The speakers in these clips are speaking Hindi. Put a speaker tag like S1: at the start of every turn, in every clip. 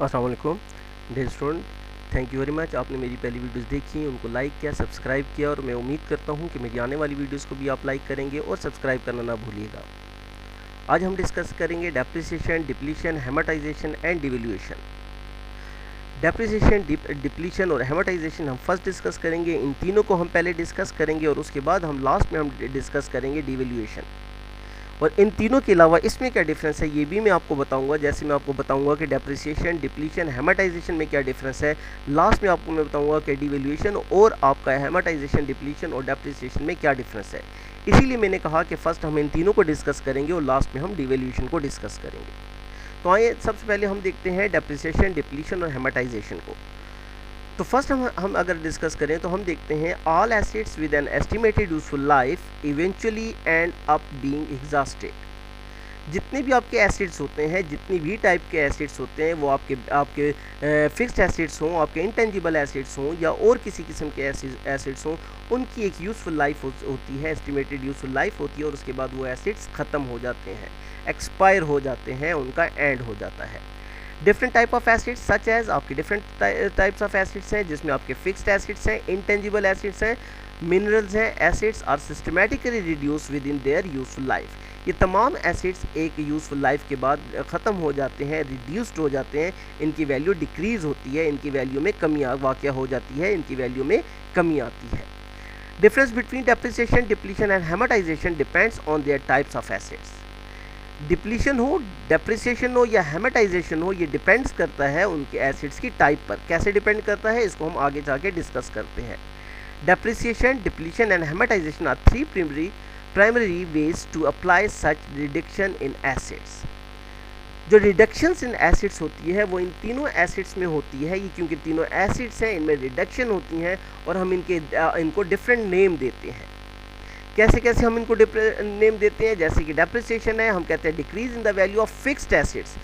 S1: अस्सलाम वालेकुम dear student, thank you very much. आपने मेरी पहली वीडियोस देखी, उनको लाइक किया, सब्सक्राइब किया और मैं उम्मीद करता हूं कि मेरी आने वाली वीडियोस को भी आप लाइक करेंगे और सब्सक्राइब करना ना भूलिएगा। आज हम डिस्कस करेंगे depreciation, depletion, amortization and devaluation. Depreciation, depletion और हेमाटाइजेशन हम फर्स्ट डिस्कस करेंगे। इन तीनों को हम पहले डिस्कस करेंगे और उसके बाद हम लास्ट में हम डिस्कस करेंगे डिवैल्यूएशन। और इन तीनों के अलावा इसमें क्या डिफरेंस है ये भी मैं आपको बताऊंगा। जैसे मैं आपको बताऊंगा कि डेप्रिसिएशन, डिप्लीशन, हेमाटाइजेशन में क्या डिफरेंस है। लास्ट में आपको मैं बताऊंगा कि डिवैल्यूएशन और आपका हेमाटाइजेशन, डिप्लीशन और डेप्रिसिएशन में क्या डिफरेंस है। इसीलिए मैंने कहा कि फर्स्ट हम इन तीनों को डिस्कस करेंगे और लास्ट में हम डिवैल्यूएशन को डिस्कस करेंगे। तो आइए सबसे पहले हम देखते हैं डेप्रिसिएशन, डिप्लीशन और हेमाटाइजेशन को। तो फर्स्ट हम अगर डिस्कस करें तो हम देखते हैं all assets with an estimated useful life eventually and up being exhausted. जितने भी आपके एसेट्स होते हैं, जितनी भी टाइप के एसेट्स होते हैं, वो आपके फिक्स्ड एसेट्स हों, आपके इंटेंजिबल एसेट्स हों या और किसी किस्म के एसेट्स हों, उनकी एक यूजफुल लाइफ होती है, एस्टिमेटेड यूजफुल लाइफ होती है और उसके बाद वो एसेट्स ख़त्म हो जाते हैं, एक्सपायर हो जाते हैं, उनका एंड हो जाता है। Different type of assets such as आपके डिफरेंट टाइप्स ऑफ एसिड्स हैं, जिसमें आपके फिक्स्ड एसिड्स हैं, इंटेंजिबल एसिड्स हैं, मिनरल्स हैं। Assets are systematically reduce within their useful life. ये तमाम एसिड्स एक यूजफुल लाइफ के बाद ख़त्म हो जाते हैं, रिड्यूस्ड हो जाते हैं, इनकी वैल्यू डिक्रीज़ होती है, इनकी वैल्यू में कमी वाक़या हो जाती है, इनकी वैल्यू में कमी आती है। Difference between depreciation, depletion and amortization depends on their types of assets. Depletion हो, डेप्रिसिएशन हो या हेमाटाइजेशन हो, ये डिपेंड्स करता है उनके एसिड्स की टाइप पर। कैसे डिपेंड करता है इसको हम आगे जाके डिस्कस करते हैं। Depreciation, depletion and amortization are three primary ways to apply such reduction in assets. जो रिडक्शंस इन एसिड्स होती है वो इन तीनों एसिड्स में होती है। ये क्योंकि तीनों एसिड्स हैं, इनमें रिडक्शन होती हैं और हम इनको डिफरेंट नेम देते हैं। कैसे कैसे हम इनको नेम देते हैं, जैसे कि डेप्रिसिएशन है, हम कहते हैं decrease in the value of fixed acids.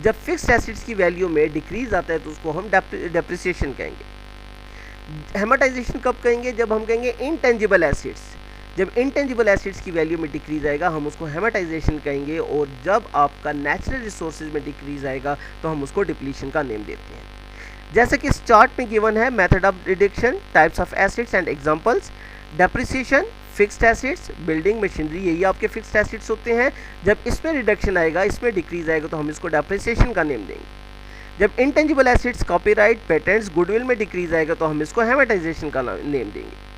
S1: जब फिक्स्ड एसिड्स की वैल्यू में डिक्रीज आता है तो उसको हम डेप्रिसिएशन कहेंगे। हेमाटाइजेशन कब कहेंगे, जब हम कहेंगे इंटेंजिबल एसिड्स। जब इंटेंजिबल एसिड्स की वैल्यू में डिक्रीज आएगा हम उसको हेमाटाइजेशन कहेंगे, और जब आपका नेचुरल रिसोर्सेज में डिक्रीज आएगा तो हम उसको डिप्लीशन का नेम देते हैं। जैसे कि इस चार्ट में गिवन है method of reduction, types of acids and examples. Depreciation, fixed acids, building machinery, यही आपके फिक्स्ड एसिड्स होते हैं। जब इसमें रिडक्शन आएगा, इसमें डिक्रीज आएगा तो हम इसको डेप्रिसिएशन का नेम देंगे। जब intangible acids, copyright, patents, goodwill में डिक्रीज आएगा तो हम इसको हेमाटाइजेशन का नेम देंगे।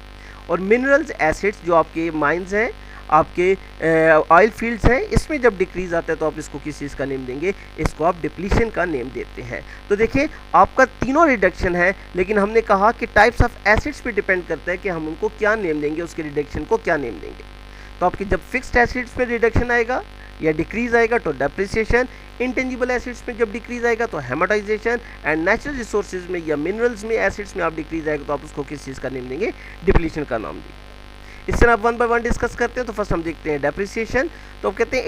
S1: और मिनरल्स एसिड्स जो आपके माइंस हैं, आपके ऑयल फील्ड्स हैं, इसमें जब डिक्रीज आता है तो आप इसको किस चीज़ का नेम देंगे, इसको आप डिप्लीशन का नेम देते हैं। तो देखिए आपका तीनों रिडक्शन है, लेकिन हमने कहा कि टाइप्स ऑफ एसिड्स पे डिपेंड करता है कि हम उनको क्या नेम देंगे, उसके रिडक्शन को क्या नेम देंगे। तो आपकी जब फिक्स्ड एसिड्स में रिडक्शन आएगा या डिक्रीज आएगा तो डेप्रिसिएशन, इंटेंजिबल एसिड्स में जब डिक्रीज आएगा तो हेमाटाइजेशन, एंड नेचुरल रिसोर्सेज में या मिनरल्स में, एसिड्स में आप डिक्रीज आएगा तो आप उसको किस चीज़ का नेम देंगे, डिप्लीशन का नाम देंगे। इस तरह आप वन बाय वन डिस्कस करते हैं। तो फर्स्ट हम देखते हैं डेप्रिसिएशन। तो आप कहते हैं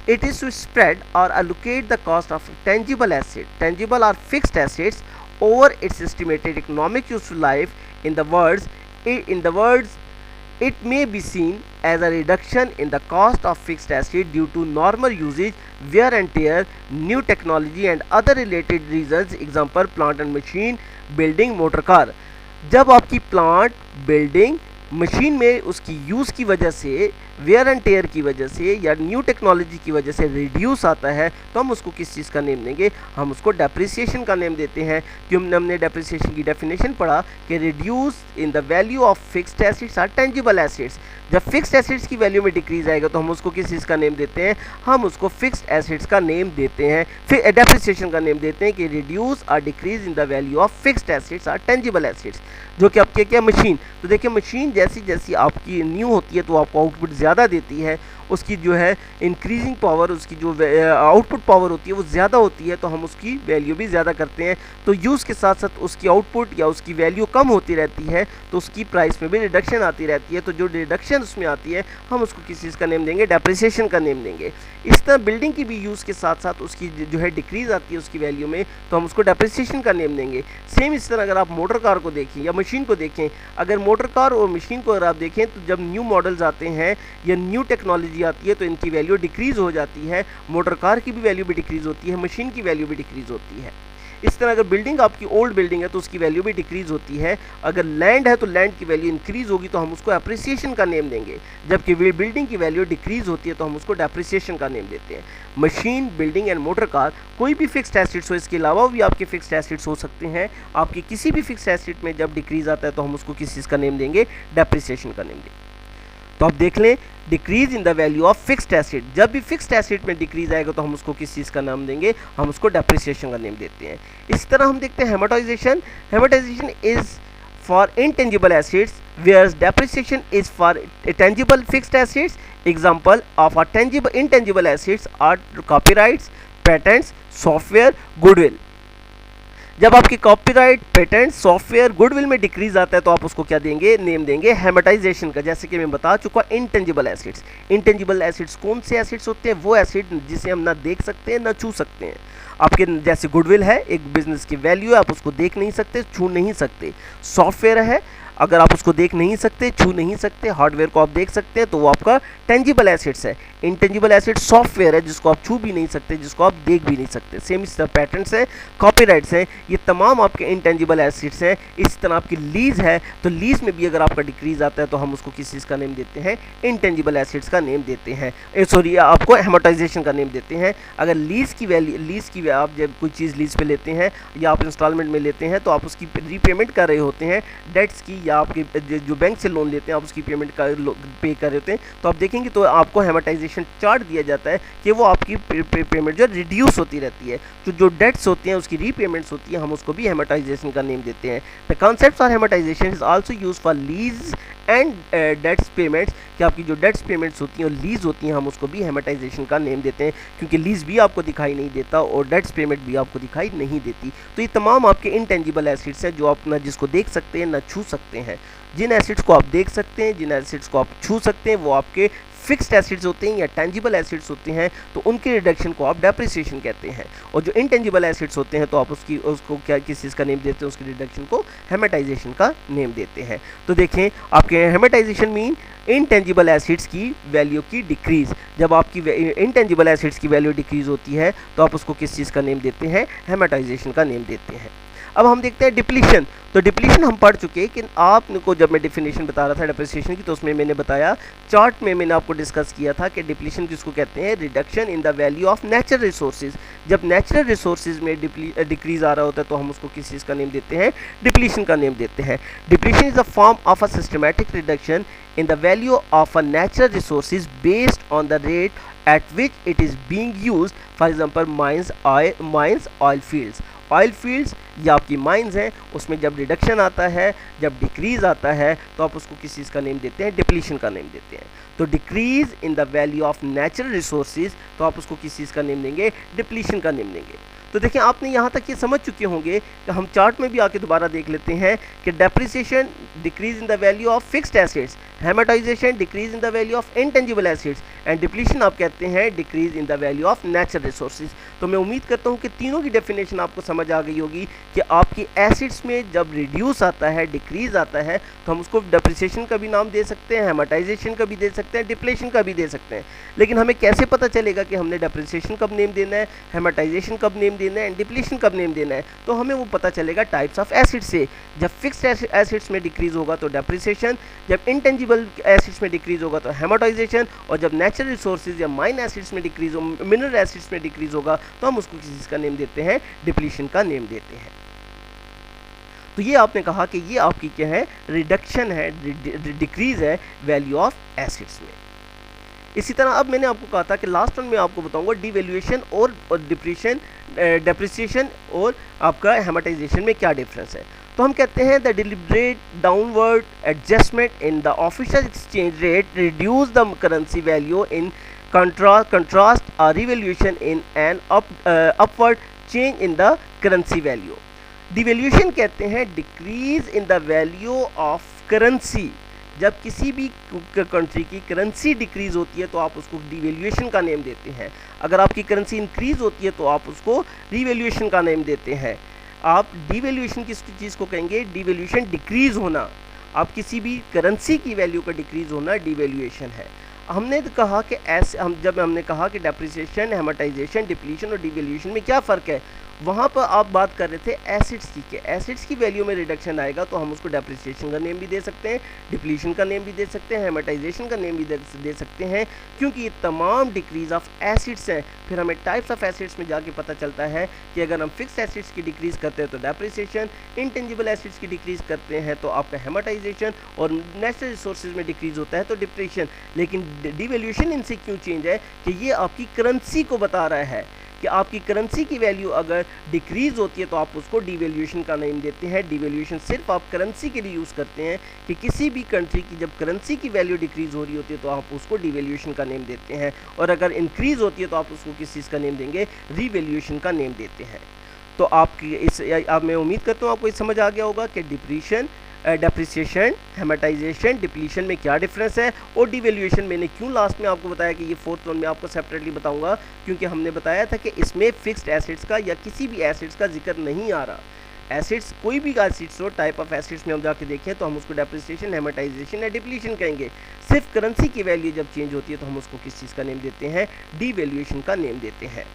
S1: इट इज़ टू स्प्रेड और allocate the cost of tangible asset, tangible और fixed assets over its estimated economic useful life. In the words it may be seen as a reduction in the cost of fixed asset due to normal usage, wear and tear, new technology and other related reasons. Example, plant and machine, building, motor car. जब आपकी प्लांट, बिल्डिंग, मशीन में उसकी यूज़ की वजह से, वेयर एंड टेयर की वजह से या न्यू टेक्नोलॉजी की वजह से रिड्यूस आता है तो हम उसको किस चीज़ का नेम देंगे, हम उसको डेप्रिसिएशन का नेम देते हैं। क्योंकि हमने डेप्रिसिएशन की डेफिनेशन पढ़ा कि reduce in the value of fixed assets or tangible assets. जब फिक्स्ड एसिड्स की वैल्यू में डिक्रीज आएगा तो हम उसको किस चीज़ का नेम देते हैं, हम उसको फिक्स्ड एसिड्स का नेम देते हैं, फिर डेप्रिसिएशन का नेम देते हैं कि रिड्यूस और decrease in the value of fixed assets or tangible assets. जो कि आपके क्या मशीन, तो देखिए मशीन जैसी जैसी आपकी न्यू होती है तो आपको आउटपुट ज़्यादा देती है, उसकी जो है इंक्रीजिंग पावर, उसकी जो आउटपुट पावर होती है वो ज़्यादा होती है तो हम उसकी वैल्यू भी ज़्यादा करते हैं। तो यूज़ के साथ साथ उसकी आउटपुट या उसकी वैल्यू कम होती रहती है तो उसकी प्राइस में भी रिडक्शन आती रहती है। तो जो रिडक्शन उसमें आती है हम उसको किस चीज़ का नेम देंगे, डेप्रिसिएशन का नेम देंगे। इस तरह बिल्डिंग की भी यूज़ के साथ साथ उसकी जो है डिक्रीज़ आती है उसकी वैल्यू में तो हम उसको डेप्रिसिएशन का नेम देंगे। सेम इस तरह अगर आप मोटर कार को देखें या मशीन को देखें, अगर मोटर कार और मशीन को अगर आप देखें तो जब न्यू मॉडल्स आते हैं या न्यू टेक्नोलॉजी टेक्नोलॉजी आती है तो इनकी वैल्यू डिक्रीज़ हो जाती है, मोटर कार की भी वैल्यू भी डिक्रीज़ होती है, मशीन की वैल्यू भी डिक्रीज़ होती है। इस तरह अगर बिल्डिंग आपकी ओल्ड बिल्डिंग है तो उसकी वैल्यू भी डिक्रीज़ होती है। अगर लैंड है तो लैंड की वैल्यू इंक्रीज़ होगी तो हम उसको अप्रिसिएशन का नेम देंगे, जबकि बिल्डिंग की वैल्यू डिक्रीज़ होती है तो हम उसको डेप्रिसिएशन का नेम देते हैं। Machine, building and motor car कोई भी फिक्स्ड एसेट्स हो, इसके अलावा भी आपके फिक्स्ड एसेट्स हो सकते हैं। आपकी किसी भी फिक्स्ड एसेट में जब डिक्रीज़ आता है तो हम उसको किस चीज़ का नेम देंगे, डेप्रिसिएशन का नेम देंगे। तो आप देख लें, decrease in the value of fixed asset, जब भी फिक्स्ड एसेट में डिक्रीज आएगा तो हम उसको किस चीज़ का नाम देंगे, हम उसको डेप्रिसिएशन का नेम देते हैं। इस तरह हम देखते हैं amortization. Amortization is for intangible assets whereas depreciation is for tangible fixed assets. Example of a tangible intangible assets are copyrights, patents, software, goodwill. जब आपकी कॉपीराइट, पेटेंट, सॉफ्टवेयर, गुडविल में डिक्रीज आता है तो आप उसको क्या देंगे, नेम देंगे हेमाटाइजेशन का। जैसे कि मैं बता चुका, इंटेंजिबल एसेट्स। इंटेंजिबल एसेट्स कौन से एसेट्स होते हैं, वो एसेट जिसे हम ना देख सकते हैं ना छू सकते हैं। आपके जैसे गुडविल है, एक बिजनेस की वैल्यू है, आप उसको देख नहीं सकते, छू नहीं सकते। सॉफ्टवेयर है, अगर आप उसको देख नहीं सकते, छू नहीं सकते, हार्डवेयर को आप देख सकते हैं तो वो आपका टेंजिबल एसेट्स है। इंटेंजिबल एसेट सॉफ्टवेयर है जिसको आप छू भी नहीं सकते, जिसको आप देख भी नहीं सकते। सेम इस तरह पैटेंट्स हैं, कॉपीराइट्स हैं, ये तमाम आपके इंटेंजिबल एसेट्स हैं। इस तरह आपकी लीज है तो लीज में भी अगर आपका डिक्रीज आता है तो हम उसको किस चीज़ का नेम देते हैं, इंटेंजिबल एसेट्स का नेम देते हैं, सॉरी आपको हेमाटाइजेशन का नेम देते हैं। अगर लीज की वैल्यू, लीज की आप जब कोई चीज़ लीज पे लेते हैं या आप इंस्टॉलमेंट में लेते हैं तो आप उसकी रीपेमेंट कर रहे होते हैं, डेट्स की, या आपके जो बैंक से लोन लेते हैं आप उसकी पेमेंट का पे कर रहे होते हैं, तो आप देखेंगे तो आपको हेमाटाइजेशन चार्ट दिया जाता है कि वो आपकी पेमेंट जो रिड्यूस होती रहती है। जो डेट्स होती हैं उसकी रीपेमेंट्स होती है, हम उसको भी हेमाटाइजेशन का नेम देते हैं। The concept for amortization is also use for lease and debts payments, कि आपकी जो डेट्स पेमेंट्स होती हैं और लीज होती हैं हम उसको भी हेमाटाइजेशन का नेम देते हैं, क्योंकि लीज भी आपको दिखाई नहीं देता और डेट्स पेमेंट भी आपको दिखाई नहीं देती। तो ये तमाम आपके इंटेंजिबल एसेट्स हैं जो आप ना जिसको देख सकते हैं ना छू सकते हैं। जिन एसेट्स को आप देख सकते हैं, जिन एसेट्स को आप छू सकते हैं, वो आपके फिक्स्ड एसेट्स होते हैं या टेंजिबल एसेट्स होते हैं, तो उनके रिडक्शन को आप डेप्रिसिएशन कहते हैं। और जो इनटेंजिबल एसेट्स होते हैं तो आप उसको क्या किस चीज़ का नेम देते हैं, उसकी रिडक्शन को हेमाटाइजेशन का नेम देते हैं। तो देखें, आपके हेमाटाइजेशन मीन इनटेंजिबल एसेट्स की वैल्यू की डिक्रीज। जब आपकी इनटेंजिबल एसेट्स की वैल्यू डिक्रीज होती है तो आप उसको किस चीज़ का नेम देते हैं, हेमाटाइजेशन का नेम देते हैं। अब हम देखते हैं डिप्लीशन। तो डिप्लीशन हम पढ़ चुके कि आपको जब मैं डेफिनेशन बता रहा था डिप्रिसिएशन की तो उसमें मैंने बताया, चार्ट में मैंने आपको डिस्कस किया था कि डिप्लीशन किसको कहते हैं, reduction in the value of natural resources. जब नेचुरल रिसोर्सेज में डिक्रीज आ रहा होता है तो हम उसको किस चीज़ का नेम देते हैं, डिप्लीशन का नेम देते हैं। Depletion is a form of a systematic reduction in the value of a natural resources based on the rate at which it is being used. For example, mines, oil fields. Oil fields या आपकी माइंस हैं, उसमें जब रिडक्शन आता है, जब डिक्रीज आता है तो आप उसको किस चीज़ का नेम देते हैं, डिप्लीशन का नेम देते हैं। तो decrease in the value of natural resources, तो आप उसको किस चीज़ का नेम देंगे, डिप्लीशन का नेम देंगे। तो देखिए, आपने यहाँ तक ये समझ चुके होंगे कि हम चार्ट में भी आके दोबारा देख लेते हैं कि depreciation decrease in the value of fixed assets, amortization decrease in the value of intangible assets, and depletion आप कहते हैं decrease in the value of natural resources. तो मैं उम्मीद करता हूँ कि तीनों की डेफिनेशन आपको समझ आ गई होगी कि आपकी एसेट्स में जब रिड्यूस आता है, डिक्रीज आता है, तो हम उसको डेप्रिसिएशन का भी नाम दे सकते हैं, हेमाटाइजेशन का भी दे सकते हैं, डिप्लीशन का भी दे सकते हैं। लेकिन हमें कैसे पता चलेगा कि हमने डेप्रिसिएशन कब नेम देना है, हेमाटाइजेशन कब नेम देना है, डिप्लीशन कब नेम देना है? तो हमें वो पता चलेगा टाइप्स ऑफ एसिड से। जब फिक्स्ड एसिड्स में डिक्रीज होगा तो डेप्रिसिएशन, जब इंटेंजिबल एसिड्स में डिक्रीज होगा तो हेमाटाइजेशन, और जब नेचुरल रिसोर्सेज या माइन एसिड्स में डिक्रीज हो, मिनरल एसिड्स में डिक्रीज होगा तो हम उसको किसी चीज़ का नेम देते हैं, डिप्लीशन का नेम देते हैं। तो ये आपने कहा कि ये आपकी क्या है, रिडक्शन है, डिक्रीज है वैल्यू ऑफ एसिड्स में। इसी तरह अब मैंने आपको कहा था कि लास्ट वन में आपको बताऊंगा डिवैल्यूएशन और डेप्रिसिएशन और आपका हेमाटाइजेशन में क्या डिफरेंस है। तो हम कहते हैं the deliberate downward adjustment in the official exchange rate reduce the currency value in contrast a revaluation in an upward change in the currency value. Devaluation कहते हैं decrease in the value of currency. जब किसी भी कंट्री की करेंसी डिक्रीज होती है तो आप उसको डिवैल्यूएशन का नेम देते हैं। अगर आपकी करेंसी इंक्रीज होती है तो आप उसको रिवैल्यूएशन का नेम देते हैं। आप डिवैल्यूएशन किस चीज़ को कहेंगे, डिवैल्यूएशन डिक्रीज होना। आप किसी भी करेंसी की वैल्यू का डिक्रीज होना डिवैल्यूएशन है। हमने कहा कि ऐसे जब हमने कहा कि डेप्रिसिएशन, एमोर्टाइजेशन, डिप्लीशन और डिवैल्यूएशन में क्या फ़र्क है, वहाँ पर आप बात कर रहे थे एसिड्स की, कि एसिड्स की वैल्यू में रिडक्शन आएगा तो हम उसको डेप्रिसिएशन का नेम भी दे सकते हैं, डिप्लीशन का नेम भी दे सकते हैं, एमोर्टाइजेशन का नेम भी दे सकते हैं, क्योंकि ये तमाम डिक्रीज ऑफ एसिड्स हैं। फिर हमें टाइप्स ऑफ एसिड्स में जाके पता चलता है कि अगर हम फिक्स एसिड्स की डिक्रीज़ करते हैं तो डेप्रिसिएशन, इंटेंजिबल एसिड्स की डिक्रीज़ करते हैं तो आपका हेमाटाइजेशन, और नेचुरल रिसोर्सेज में डिक्रीज़ होता है तो डिप्रेशन। लेकिन डिवैल्यूएशन इनसे क्यों चेंज है कि ये आपकी करेंसी को बता रहा है कि आपकी करेंसी की वैल्यू अगर डिक्रीज़ होती है तो आप उसको डिवैल्यूएशन का नेम देते हैं। डिवैल्यूएशन सिर्फ आप करेंसी के लिए यूज़ करते हैं कि किसी भी कंट्री की जब करेंसी की वैल्यू डिक्रीज़ हो रही होती है तो आप उसको डिवैल्यूएशन का नेम देते हैं, और अगर इंक्रीज़ होती है तो आप उसको किस चीज़ का नेम देंगे, रिवैल्यूएशन का नेम देते हैं। तो आपकी आप मैं उम्मीद करता हूँ आपको ये समझ आ गया होगा कि डेप्रिसिएशन, हेमाटाइजेशन, डिप्लीशन में क्या डिफरेंस है, और डिवैल्यूएशन मैंने क्यों लास्ट में आपको बताया कि ये फोर्थ वन में आपको सेपरेटली बताऊंगा, क्योंकि हमने बताया था कि इसमें फिक्स्ड एसिड्स का या किसी भी एसिड्स का जिक्र नहीं आ रहा। एसिड्स कोई भी एसिड्स हो, टाइप ऑफ एसिड्स में हम जाके देखें तो हम उसको डेप्रिसिएशन, हेमाटाइजेशन या डिप्लीशन कहेंगे। सिर्फ करेंसी की वैल्यू जब चेंज होती है तो हम उसको किस चीज़ का नेम देते हैं, डिवैल्यूएशन का नेम देते हैं।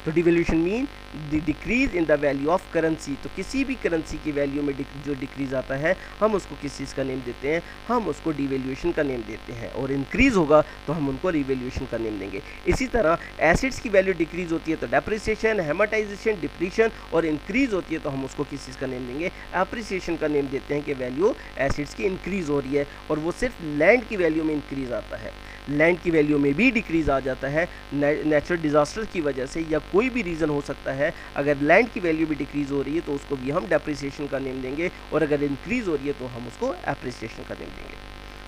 S1: तो devaluation mean the decrease in the value of currency. तो किसी भी करेंसी की वैल्यू में जो डिक्रीज आता है हम उसको किस चीज़ का नेम देते हैं, हम उसको डिवैल्यूएशन का नेम देते हैं, और इंक्रीज होगा तो हम उनको रिवैल्यूएशन का नेम देंगे। इसी तरह एसिड्स की वैल्यू डिक्रीज होती है तो डेप्रिसिएशन, हेमाटाइजेशन, डिप्लीशन, और इंक्रीज होती है तो हम उसको किस चीज़ का नेम देंगे, एप्रिसिएशन का नेम देते हैं कि वैल्यू एसिड्स की इंक्रीज हो रही है। और वो सिर्फ लैंड की वैल्यू में इंक्रीज आता है, लैंड की वैल्यू में भी डिक्रीज आ जाता है नेचुरल डिजास्टर की वजह से, या कोई भी रीज़न हो सकता है। अगर लैंड की वैल्यू भी डिक्रीज हो रही है तो उसको भी हम डेप्रिसिएशन का नेम देंगे, और अगर इंक्रीज हो रही है तो हम उसको एप्रिसिएशन का नेम देंगे।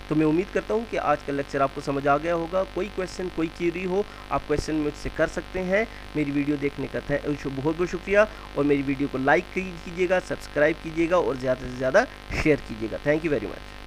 S1: तो मैं उम्मीद करता हूँ कि आज का लेक्चर आपको समझ आ गया होगा। कोई क्वेश्चन, कोई क्वेरी हो, आप क्वेश्चन मुझसे कर सकते हैं। मेरी वीडियो देखने का बहुत बहुत शुक्रिया, और मेरी वीडियो को लाइक कीजिएगा, सब्सक्राइब कीजिएगा और ज़्यादा से ज़्यादा शेयर कीजिएगा। Thank you very much.